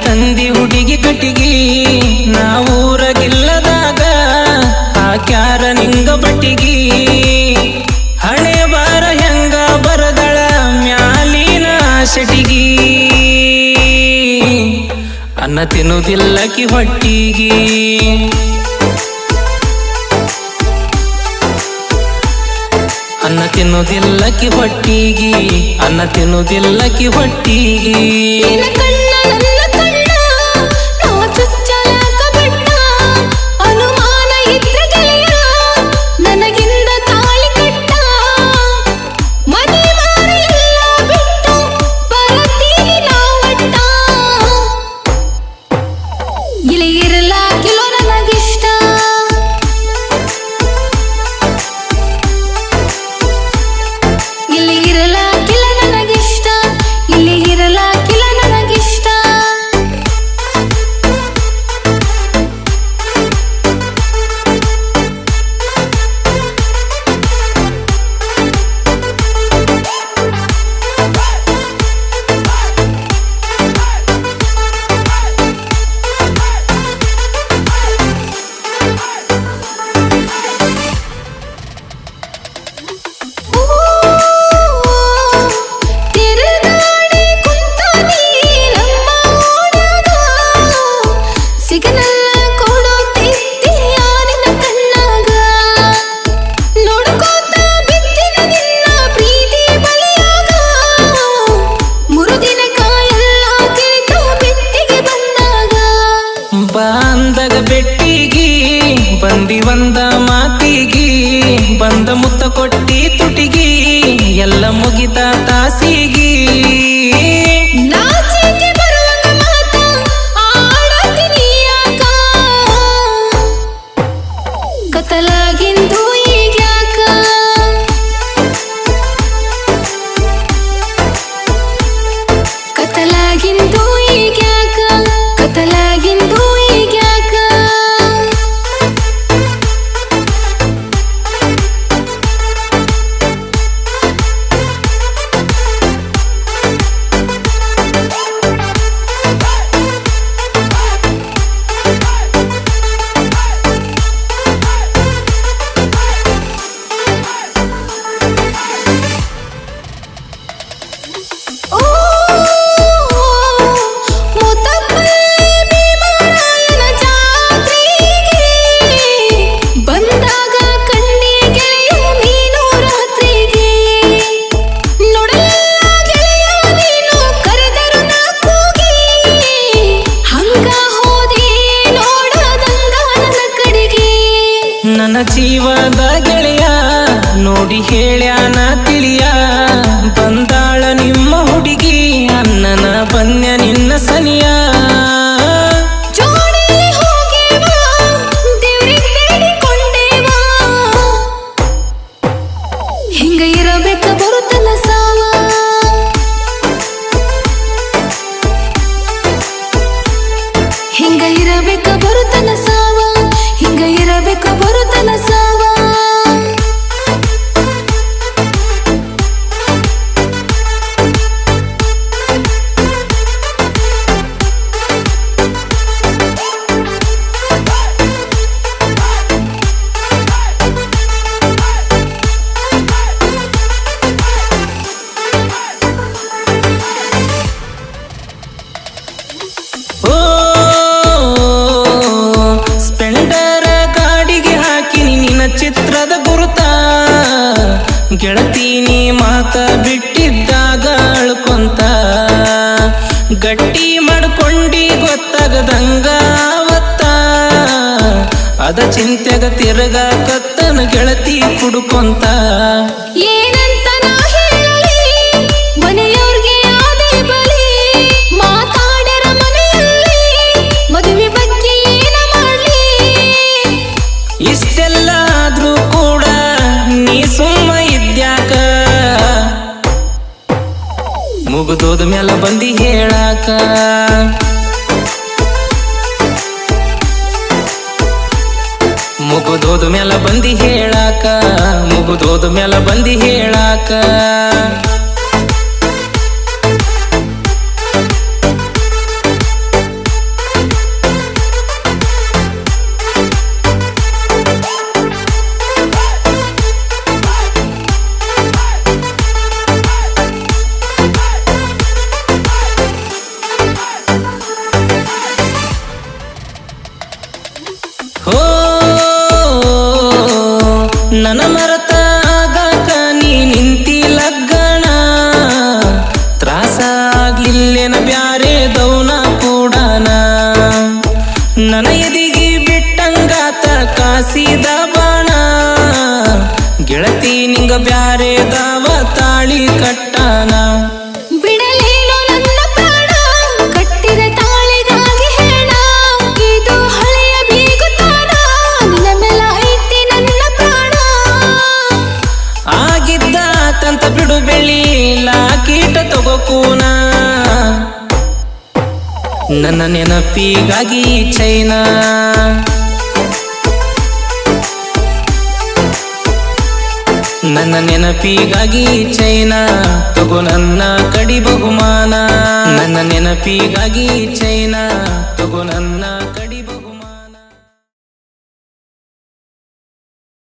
ತಂದಿ ಹುಡುಗಿ ಕಟ್ಟಿಗಿ ನಾವೂರಗಿಲ್ಲದಾಗ ಹಾಕ್ಯಾರ ನಿಂಗ ಬಟ್ಟಿಗಿ ಹಣೆ ಬಾರ ಹೆಂಗ ಬರದಳ ಮ್ಯಾಲಿನ ಶಟಿಗಿ ಅನ್ನ ತಿನ್ನುವುದಿಲ್ಲಕಿ ಹೊಟ್ಟಿಗಿ ಅನ್ನ ತಿನ್ನುವುದಿಲ್ಲಕಿ ಹೊಟ್ಟಿಗಿ ಅನ್ನ ತಿನ್ನುವುದಿಲ್ಲಕಿ ಹೊಟ್ಟಿಗಿ ಬೆಟ್ಟಿಗಿ ಬಂದಿ ಒಂದ ಮಾತಿಗಿ ಬಂದ ಮುತ್ತ ಕೊಟ್ಟಿ ತುಟಿಗಿ ಎಲ್ಲ ಮುಗಿತ ತಾಸಿಗಿ ಕತ್ತಲಾಗಿಂದು ಈಗ್ಯಾಕ ಕತ್ತಲಾಗಿಂದು ಈಗ್ಯಾಕ ಕತ್ತಲಾಗಿಂದು ನನ್ನ ಜೀವದ ಗೆಳೆಯ ನೋಡಿ ಹೇಳ್ಯಾನ ತಿಳಿಯ ಬಂದಾಳ ನಿಮ್ಮ ಹುಡುಗಿ ಅನ್ನನ ಬನ್ಯ ನಿನ್ನ ಸನಿಯ ಹಿಂಗ ಇರಬೇಕ ಬರುತ್ತಲ್ಲ ಸಾವ ಹಿಂಗ ಇರಬೇಕ ಬರುತ್ತಲ್ಲ ಸಾವ ಹಿಂಗ ಇರಬೇಕ ಬರುತ್ತಲ್ಲ ಸಾವ ಚಿತ್ರದ ಗುರುತ ಗೆಳತೀನಿ ಮಾತ ಬಿಟ್ಟಿದ್ದಾಗ ಅಳ್ಕೊಂತ ಗಟ್ಟಿ ಮಾಡ್ಕೊಂಡಿ ಗೊತ್ತಾಗದಂಗ ಅವತ್ತ ಅದ ಚಿಂತೆಗ ತಿರುಗ ಕತ್ತನ ಗೆಳತಿ ಕುಡ್ಕೊಂತ ಏನಂತ ನಾ ಹೇಳಲಿ ಮನೆಯವ್ರಿಗೆ ಆದೆ ಬಲಿ ಮಾತಾಡರ ಮನೆಯಲ್ಲಿ ಮದುವೆ ಬಗ್ಗೆ ಏನ ಮಾಡ್ಲಿ ಇಷ್ಟೆಲ್ಲ ಆದ್ರೂ ಕೂಡ ನೀ ಸುಮ್ಮ ಇದ್ಯಾಕ ಮುಗಿದೋದ ಮ್ಯಾಲ ಬಂದಿ ಹೇಳಾಕ ಮುಗಿದೋದ ಮ್ಯಾಲ ಬಂದಿ ಹೇಳಾಕ ಮುಗಿದೋದ ಮ್ಯಾಲ ಬಂದಿ ಹೇಳಾಕ ಬೆಳ್ಳಿ ಲಾಕೀಟ ತಗೋಕೂನ ನನ್ನ ನೆನಪಿಗಾಗಿ ಚೈನಾ ನನ್ನ ನೆನಪಿಗಾಗಿ ಚೈನಾ ತಗೋ ನನ್ನ ಕಡಿ ಬಹುಮಾನ ನನ್ನ ನೆನಪಿಗಾಗಿ ಚೈನಾ ತಗೋ ನನ್ನ